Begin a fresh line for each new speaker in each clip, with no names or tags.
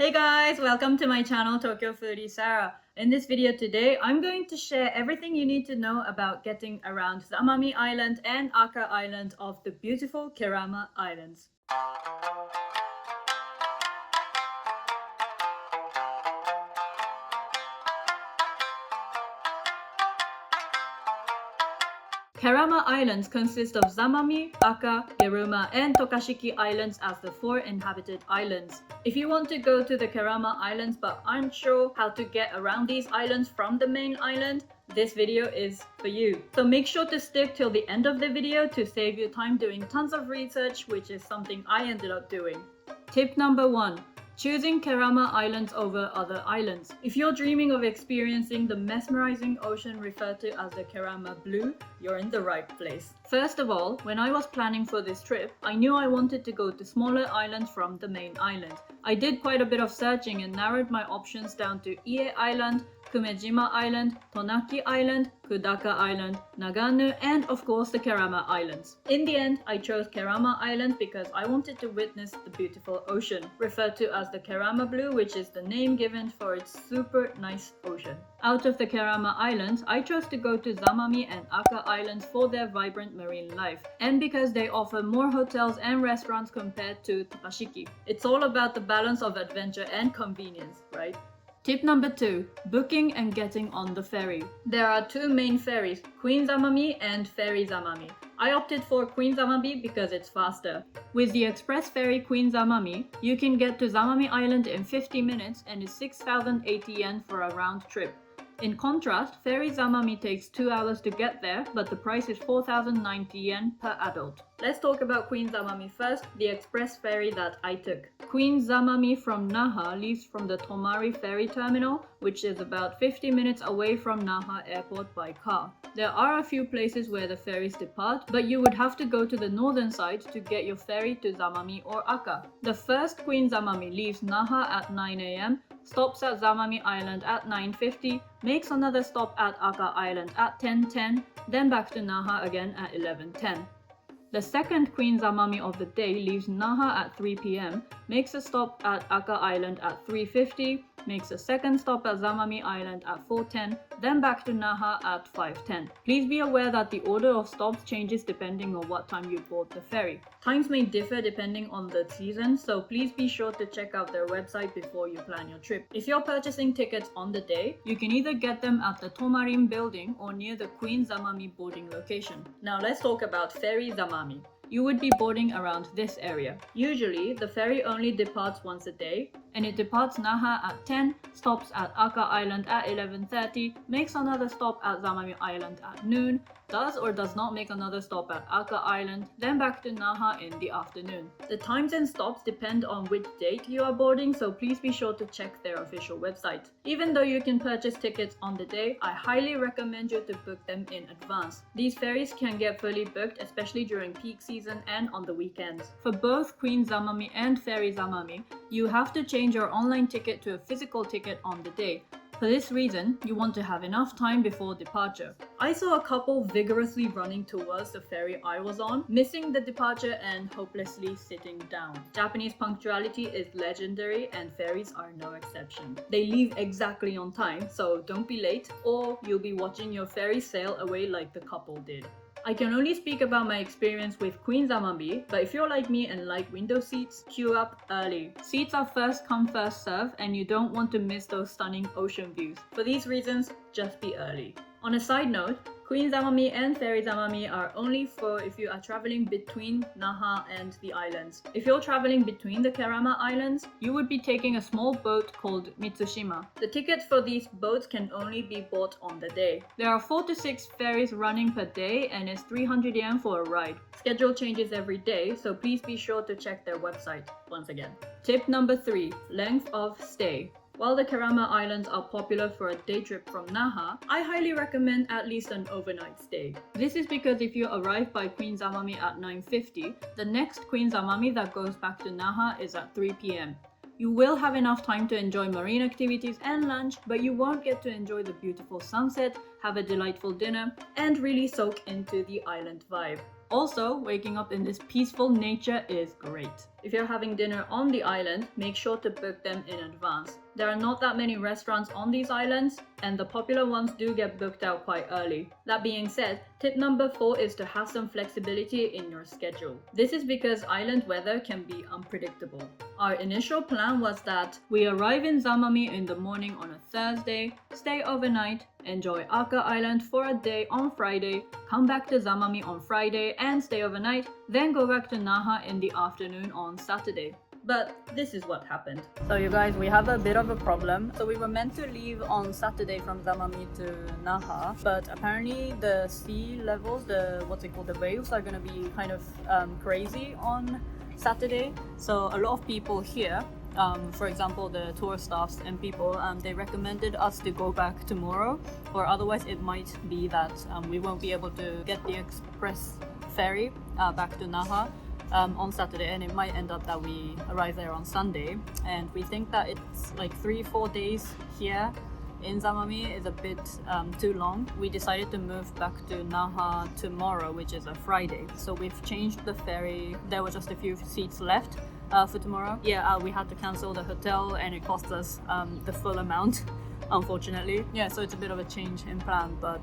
Hey guys, welcome to my channel Tokyo Foodie Sarah. In this video today, I'm going to share everything you need to know about getting around Zamami Island and Aka Island of the beautiful Kerama Islands. Kerama Islands consist of Zamami, Aka, Keruma, and Tokashiki Islands as the 4 inhabited islands. If you want to go to the Kerama Islands but aren't sure how to get around these islands from the main island, this video is for you. So make sure to stick till the end of the video to save you time doing tons of research, which is something I ended up doing. Tip number 1. Choosing Kerama Islands over other islands. If you're dreaming of experiencing the mesmerizing ocean referred to as the Kerama Blue, you're in the right place. First of all, when I was planning for this trip, I knew I wanted to go to smaller islands from the main island. I did quite a bit of searching and narrowed my options down to Ie Island, Kumejima Island, Tonaki Island, Kudaka Island, Nagano, and of course the Kerama Islands. In the end, I chose Kerama Island because I wanted to witness the beautiful ocean, referred to as the Kerama Blue, which is the name given for its super nice ocean. Out of the Kerama Islands, I chose to go to Zamami and Aka Islands for their vibrant marine life, and because they offer more hotels and restaurants compared to Tokashiki. It's all about the balance of adventure and convenience, right? Tip number 2. Booking and getting on the ferry. There are 2 main ferries, Queen Zamami and Ferry Zamami. I opted for Queen Zamami because it's faster. With the express ferry Queen Zamami, you can get to Zamami Island in 50 minutes and is 6,080 yen for a round trip. In contrast, Ferry Zamami takes 2 hours to get there, but the price is 4,090 yen per adult. Let's talk about Queen Zamami first, the express ferry that I took. Queen Zamami from Naha leaves from the Tomari ferry terminal, which is about 50 minutes away from Naha airport by car. There are a few places where the ferries depart, but you would have to go to the northern side to get your ferry to Zamami or Aka. The first Queen Zamami leaves Naha at 9 AM, stops at Zamami Island at 9:50, makes another stop at Aka Island at 10:10, then back to Naha again at 11:10. The second Queen Zamami of the day leaves Naha at 3 PM, makes a stop at Aka Island at 3:50, makes a second stop at Zamami Island at 4:10, then back to Naha at 5:10. Please be aware that the order of stops changes depending on what time you board the ferry. Times may differ depending on the season, so please be sure to check out their website before you plan your trip. If you're purchasing tickets on the day, you can either get them at the Tomarin building or near the Queen Zamami boarding location. Now let's talk about Ferry Zamami. You would be boarding around this area. Usually, the ferry only departs once a day, and it departs Naha at 10, stops at Aka Island at 11:30, makes another stop at Zamami Island at noon, does or does not make another stop at Aka Island, then back to Naha in the afternoon. The times and stops depend on which date you are boarding, so please be sure to check their official website. Even though you can purchase tickets on the day, I highly recommend you to book them in advance. These ferries can get fully booked, especially during peak season and on the weekends. For both Queen Zamami and Ferry Zamami, you have to change your online ticket to a physical ticket on the day. For this reason, you want to have enough time before departure. I saw a couple vigorously running towards the ferry I was on, missing the departure and hopelessly sitting down. Japanese punctuality is legendary and ferries are no exception. They leave exactly on time, so don't be late or you'll be watching your ferry sail away like the couple did. I can only speak about my experience with Queen Zamami, but if you're like me and like window seats, queue up early. Seats are first come first serve and you don't want to miss those stunning ocean views. For these reasons, just be early. On a side note, Queen Zamami and Ferry Zamami are only for if you are traveling between Naha and the islands. If you're traveling between the Kerama Islands, you would be taking a small boat called Mitsushima. The tickets for these boats can only be bought on the day. There are 4 to 6 ferries running per day and it's 300 yen for a ride. Schedule changes every day, so please be sure to check their website once again. Tip number 3. Length of stay. While the Kerama Islands are popular for a day trip from Naha, I highly recommend at least an overnight stay. This is because if you arrive by Queen Zamami at 9:50, the next Queen Zamami that goes back to Naha is at 3 PM. You will have enough time to enjoy marine activities and lunch, but you won't get to enjoy the beautiful sunset, have a delightful dinner, and really soak into the island vibe. Also, waking up in this peaceful nature is great. If you're having dinner on the island, make sure to book them in advance. There are not that many restaurants on these islands, and the popular ones do get booked out quite early. That being said, tip number 4 is to have some flexibility in your schedule. This is because island weather can be unpredictable. Our initial plan was that we arrive in Zamami in the morning on a Thursday, stay overnight, enjoy Aka Island for a day on Friday, come back to Zamami on Friday and stay overnight, then go back to Naha in the afternoon on Saturday. But this is what happened. So you guys, we have a bit of a problem. So we were meant to leave on Saturday from Zamami to Naha, but apparently the sea levels, the waves are gonna be kind of crazy on Saturday. So a lot of people here, for example the tour staffs and people, they recommended us to go back tomorrow, or otherwise it might be that we won't be able to get the express ferry back to Naha on Saturday, and it might end up that we arrive there on Sunday. And we think that it's like 3-4 days here in Zamami is a bit too long. We decided to move back to Naha tomorrow, which is a Friday. So we've changed the ferry. There were just a few seats left for tomorrow. We had to cancel the hotel and it cost us the full amount, unfortunately. So it's a bit of a change in plan, but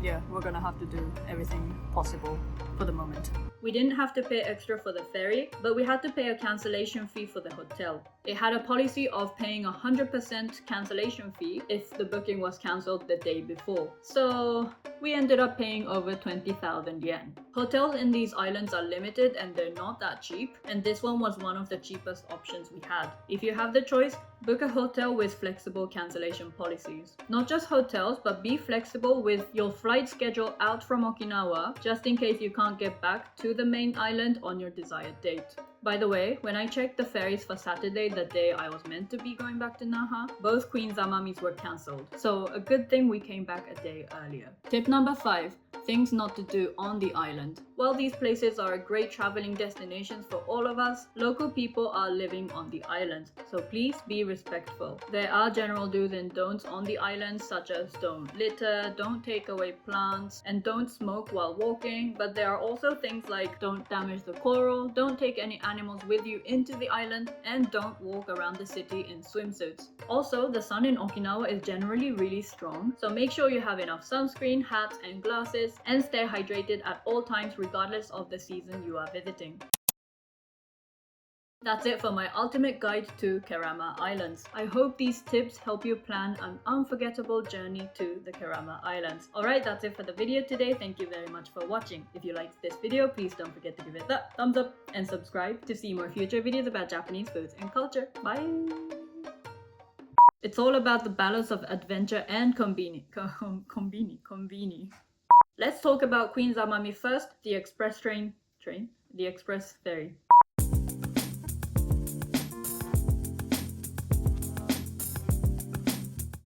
we're gonna have to do everything possible for the moment. We didn't have to pay extra for the ferry, but we had to pay a cancellation fee for the hotel. It had a policy of paying 100% cancellation fee if the booking was cancelled the day before. So we ended up paying over 20,000 yen. Hotels in these islands are limited and they're not that cheap, and this one was one of the cheapest options we had. If you have the choice, book a hotel with flexible cancellation policies. Not just hotels, but be flexible with your flight schedule out from Okinawa, just in case you can't get back to the main island on your desired date. By the way, when I checked the ferries for Saturday, the day I was meant to be going back to Naha, both Queen Zamamis were cancelled. So a good thing we came back a day earlier. Tip number 5. Things not to do on the island. While these places are great traveling destinations for all of us, local people are living on the island, so please be respectful. There are general do's and don'ts on the island, such as don't litter, don't take away plants, and don't smoke while walking, but there are also things like don't damage the coral, don't take any animals with you into the island, and don't walk around the city in swimsuits. Also, the sun in Okinawa is generally really strong, so make sure you have enough sunscreen, hats, and glasses, and stay hydrated at all times regardless of the season you are visiting. That's it for my ultimate guide to Kerama Islands. I hope these tips help you plan an unforgettable journey to the Kerama Islands. Alright, that's it for the video today. Thank you very much for watching. If you liked this video, please don't forget to give it that thumbs up and subscribe to see more future videos about Japanese foods and culture. Bye! It's all about the balance of adventure and conveni. Let's talk about Queen Zamami first, the express ferry.